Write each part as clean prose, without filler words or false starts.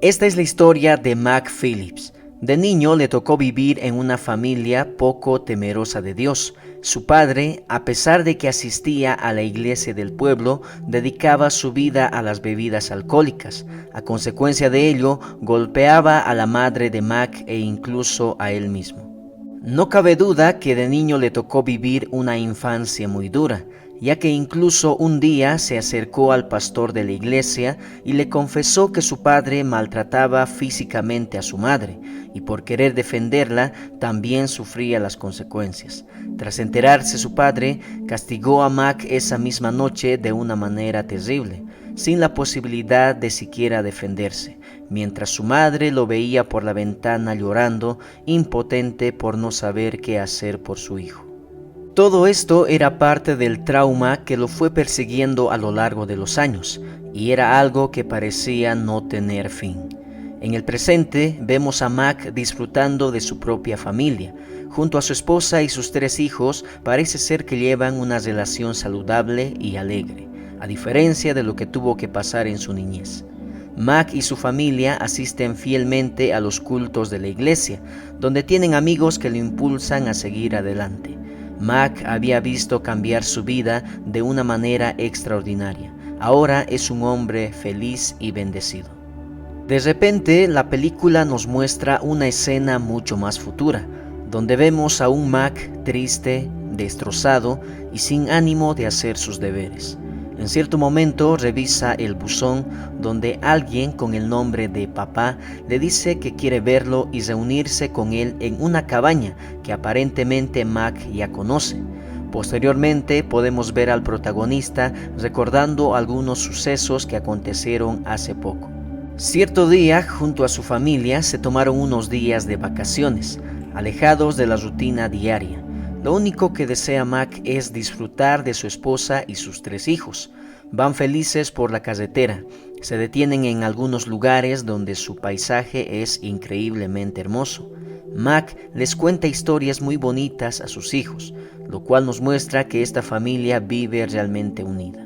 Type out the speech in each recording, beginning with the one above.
Esta es la historia de Mac Phillips. De niño le tocó vivir en una familia poco temerosa de Dios. Su padre, a pesar de que asistía a la iglesia del pueblo, dedicaba su vida a las bebidas alcohólicas. A consecuencia de ello, golpeaba a la madre de Mac e incluso a él mismo. No cabe duda que de niño le tocó vivir una infancia muy dura, ya que incluso un día se acercó al pastor de la iglesia y le confesó que su padre maltrataba físicamente a su madre, y por querer defenderla también sufría las consecuencias. Tras enterarse su padre, castigó a Mac esa misma noche de una manera terrible, sin la posibilidad de siquiera defenderse, mientras su madre lo veía por la ventana llorando, impotente por no saber qué hacer por su hijo. Todo esto era parte del trauma que lo fue persiguiendo a lo largo de los años, y era algo que parecía no tener fin. En el presente vemos a Mac disfrutando de su propia familia. Junto a su esposa y sus 3 hijos, parece ser que llevan una relación saludable y alegre, a diferencia de lo que tuvo que pasar en su niñez. Mac y su familia asisten fielmente a los cultos de la iglesia, donde tienen amigos que lo impulsan a seguir adelante. Mac había visto cambiar su vida de una manera extraordinaria. Ahora es un hombre feliz y bendecido. De repente, la película nos muestra una escena mucho más futura, donde vemos a un Mac triste, destrozado y sin ánimo de hacer sus deberes. En cierto momento revisa el buzón donde alguien con el nombre de papá le dice que quiere verlo y reunirse con él en una cabaña que aparentemente Mac ya conoce. Posteriormente podemos ver al protagonista recordando algunos sucesos que acontecieron hace poco. Cierto día, junto a su familia, se tomaron unos días de vacaciones, alejados de la rutina diaria. Lo único que desea Mac es disfrutar de su esposa y sus 3 hijos. Van felices por la carretera, se detienen en algunos lugares donde su paisaje es increíblemente hermoso. Mac les cuenta historias muy bonitas a sus hijos, lo cual nos muestra que esta familia vive realmente unida.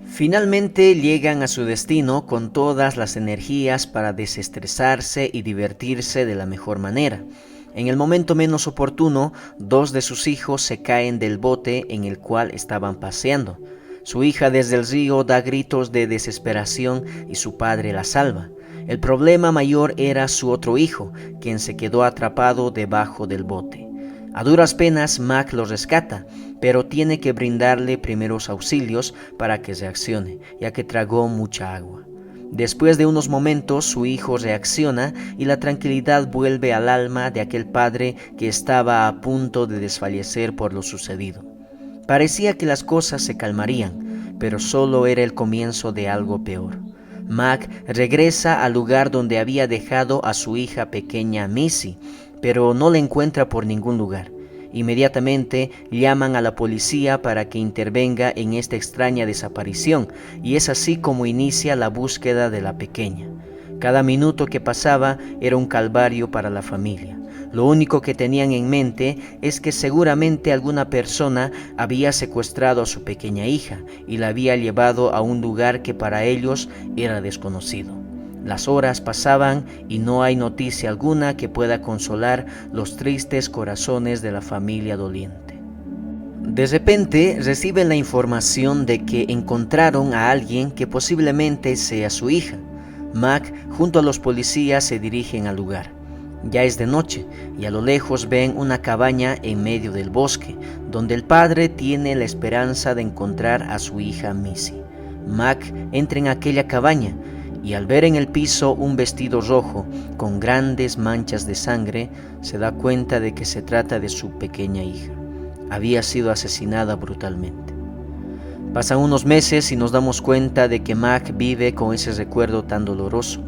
Finalmente llegan a su destino con todas las energías para desestresarse y divertirse de la mejor manera. En el momento menos oportuno, 2 de sus hijos se caen del bote en el cual estaban paseando. Su hija desde el río da gritos de desesperación y su padre la salva. El problema mayor era su otro hijo, quien se quedó atrapado debajo del bote. A duras penas Mac lo rescata, pero tiene que brindarle primeros auxilios para que reaccione, ya que tragó mucha agua. Después de unos momentos su hijo reacciona y la tranquilidad vuelve al alma de aquel padre que estaba a punto de desfallecer por lo sucedido. Parecía que las cosas se calmarían, pero solo era el comienzo de algo peor. Mac regresa al lugar donde había dejado a su hija pequeña Missy, pero no la encuentra por ningún lugar. Inmediatamente llaman a la policía para que intervenga en esta extraña desaparición, y es así como inicia la búsqueda de la pequeña. Cada minuto que pasaba era un calvario para la familia. Lo único que tenían en mente es que seguramente alguna persona había secuestrado a su pequeña hija y la había llevado a un lugar que para ellos era desconocido. Las horas pasaban y no hay noticia alguna que pueda consolar los tristes corazones de la familia doliente. De repente reciben la información de que encontraron a alguien que posiblemente sea su hija. Mac junto a los policías se dirigen al lugar. Ya es de noche y a lo lejos ven una cabaña en medio del bosque, donde el padre tiene la esperanza de encontrar a su hija Missy. Mac entra en aquella cabaña y al ver en el piso un vestido rojo con grandes manchas de sangre, se da cuenta de que se trata de su pequeña hija. Había sido asesinada brutalmente. Pasan unos meses y nos damos cuenta de que Mac vive con ese recuerdo tan doloroso,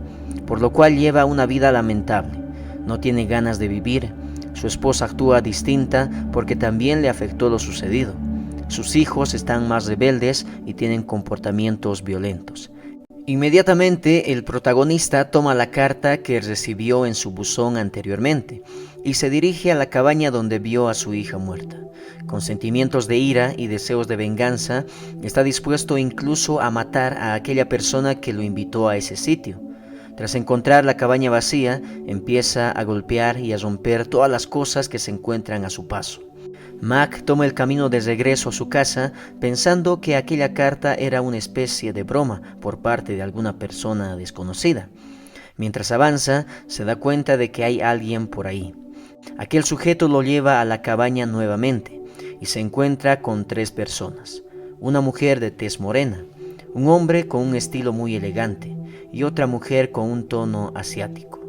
por lo cual lleva una vida lamentable. No tiene ganas de vivir. Su esposa actúa distinta porque también le afectó lo sucedido. Sus hijos están más rebeldes y tienen comportamientos violentos. Inmediatamente el protagonista toma la carta que recibió en su buzón anteriormente y se dirige a la cabaña donde vio a su hija muerta. Con sentimientos de ira y deseos de venganza, está dispuesto incluso a matar a aquella persona que lo invitó a ese sitio. Tras encontrar la cabaña vacía, empieza a golpear y a romper todas las cosas que se encuentran a su paso. Mac toma el camino de regreso a su casa pensando que aquella carta era una especie de broma por parte de alguna persona desconocida. Mientras avanza, se da cuenta de que hay alguien por ahí. Aquel sujeto lo lleva a la cabaña nuevamente y se encuentra con 3 personas. Una mujer de tez morena, un hombre con un estilo muy elegante y otra mujer con un tono asiático.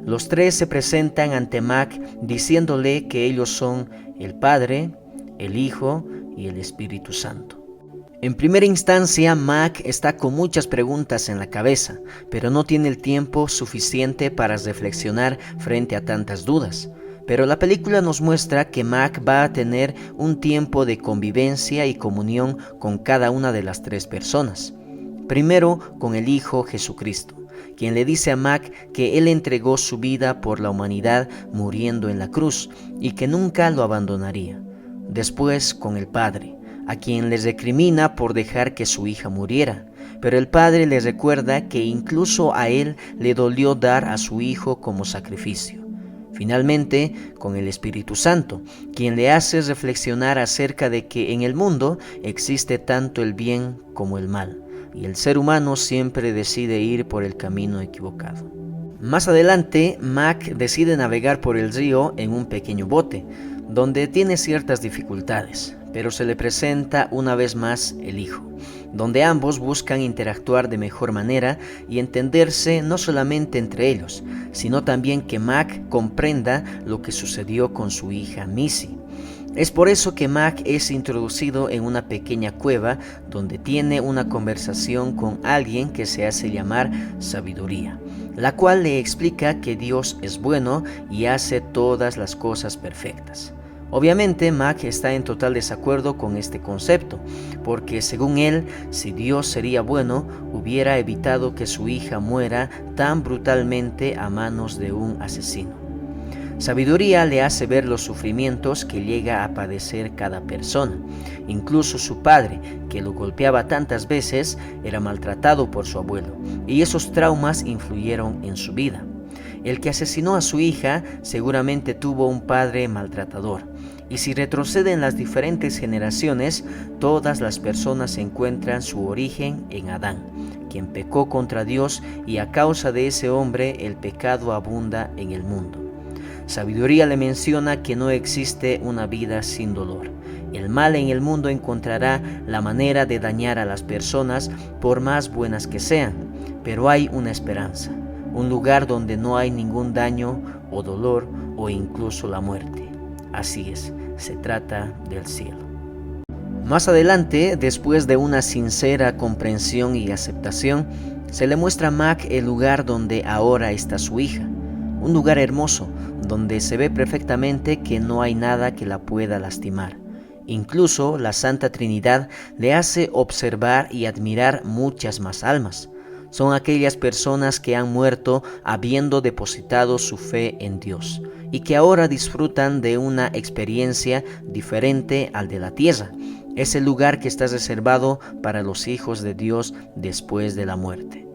Los 3 se presentan ante Mac diciéndole que ellos son el Padre, el Hijo y el Espíritu Santo. En primera instancia, Mac está con muchas preguntas en la cabeza, pero no tiene el tiempo suficiente para reflexionar frente a tantas dudas. Pero la película nos muestra que Mac va a tener un tiempo de convivencia y comunión con cada una de las 3 personas. Primero, con el Hijo Jesucristo, quien le dice a Mac que Él entregó su vida por la humanidad muriendo en la cruz y que nunca lo abandonaría. Después, con el Padre, a quien le recrimina por dejar que su hija muriera, pero el Padre le recuerda que incluso a Él le dolió dar a su Hijo como sacrificio. Finalmente, con el Espíritu Santo, quien le hace reflexionar acerca de que en el mundo existe tanto el bien como el mal, y el ser humano siempre decide ir por el camino equivocado. Más adelante, Mac decide navegar por el río en un pequeño bote, donde tiene ciertas dificultades, pero se le presenta una vez más el Hijo, donde ambos buscan interactuar de mejor manera y entenderse no solamente entre ellos, sino también que Mac comprenda lo que sucedió con su hija Missy. Es por eso que Mac es introducido en una pequeña cueva donde tiene una conversación con alguien que se hace llamar Sabiduría, la cual le explica que Dios es bueno y hace todas las cosas perfectas. Obviamente, Mac está en total desacuerdo con este concepto, porque según él, si Dios sería bueno, hubiera evitado que su hija muera tan brutalmente a manos de un asesino. Sabiduría le hace ver los sufrimientos que llega a padecer cada persona. Incluso su padre, que lo golpeaba tantas veces, era maltratado por su abuelo, y esos traumas influyeron en su vida. El que asesinó a su hija seguramente tuvo un padre maltratador, y si retroceden las diferentes generaciones, todas las personas encuentran su origen en Adán, quien pecó contra Dios, y a causa de ese hombre el pecado abunda en el mundo. Sabiduría le menciona que no existe una vida sin dolor. El mal en el mundo encontrará la manera de dañar a las personas por más buenas que sean, pero hay una esperanza, un lugar donde no hay ningún daño o dolor o incluso la muerte. Así es, se trata del cielo. Más adelante, después de una sincera comprensión y aceptación, se le muestra a Mac el lugar donde ahora está su hija, un lugar hermoso, donde se ve perfectamente que no hay nada que la pueda lastimar. Incluso la Santa Trinidad le hace observar y admirar muchas más almas. Son aquellas personas que han muerto habiendo depositado su fe en Dios y que ahora disfrutan de una experiencia diferente al de la tierra. Es el lugar que está reservado para los hijos de Dios después de la muerte.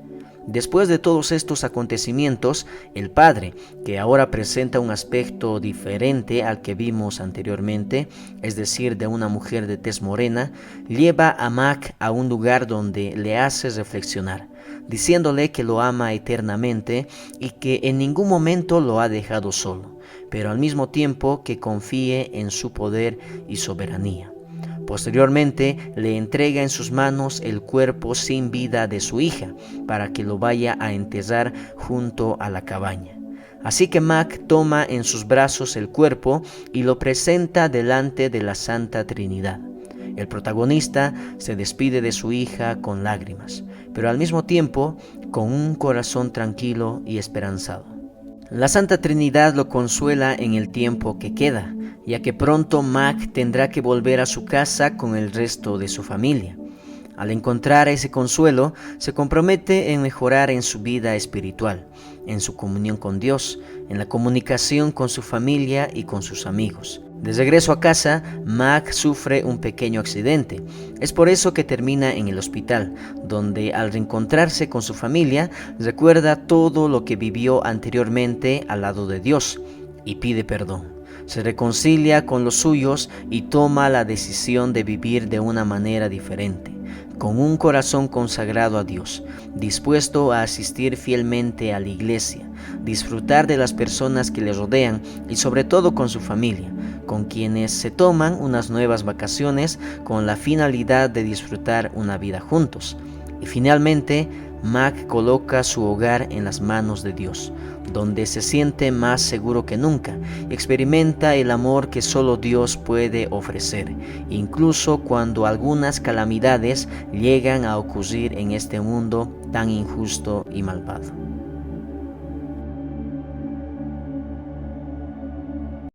Después de todos estos acontecimientos, el Padre, que ahora presenta un aspecto diferente al que vimos anteriormente, es decir, de una mujer de tez morena, lleva a Mac a un lugar donde le hace reflexionar, diciéndole que lo ama eternamente y que en ningún momento lo ha dejado solo, pero al mismo tiempo que confíe en su poder y soberanía. Posteriormente le entrega en sus manos el cuerpo sin vida de su hija para que lo vaya a enterrar junto a la cabaña. Así que Mac toma en sus brazos el cuerpo y lo presenta delante de la Santa Trinidad. El protagonista se despide de su hija con lágrimas, pero al mismo tiempo con un corazón tranquilo y esperanzado. La Santa Trinidad lo consuela en el tiempo que queda, ya que pronto Mac tendrá que volver a su casa con el resto de su familia. Al encontrar ese consuelo, se compromete en mejorar en su vida espiritual, en su comunión con Dios, en la comunicación con su familia y con sus amigos. De regreso a casa, Mac sufre un pequeño accidente. Es por eso que termina en el hospital, donde al reencontrarse con su familia, recuerda todo lo que vivió anteriormente al lado de Dios y pide perdón. Se reconcilia con los suyos y toma la decisión de vivir de una manera diferente, con un corazón consagrado a Dios, dispuesto a asistir fielmente a la iglesia, disfrutar de las personas que le rodean y sobre todo con su familia, con quienes se toman unas nuevas vacaciones con la finalidad de disfrutar una vida juntos. Y finalmente, Mac coloca su hogar en las manos de Dios, donde se siente más seguro que nunca, experimenta el amor que solo Dios puede ofrecer, incluso cuando algunas calamidades llegan a ocurrir en este mundo tan injusto y malvado.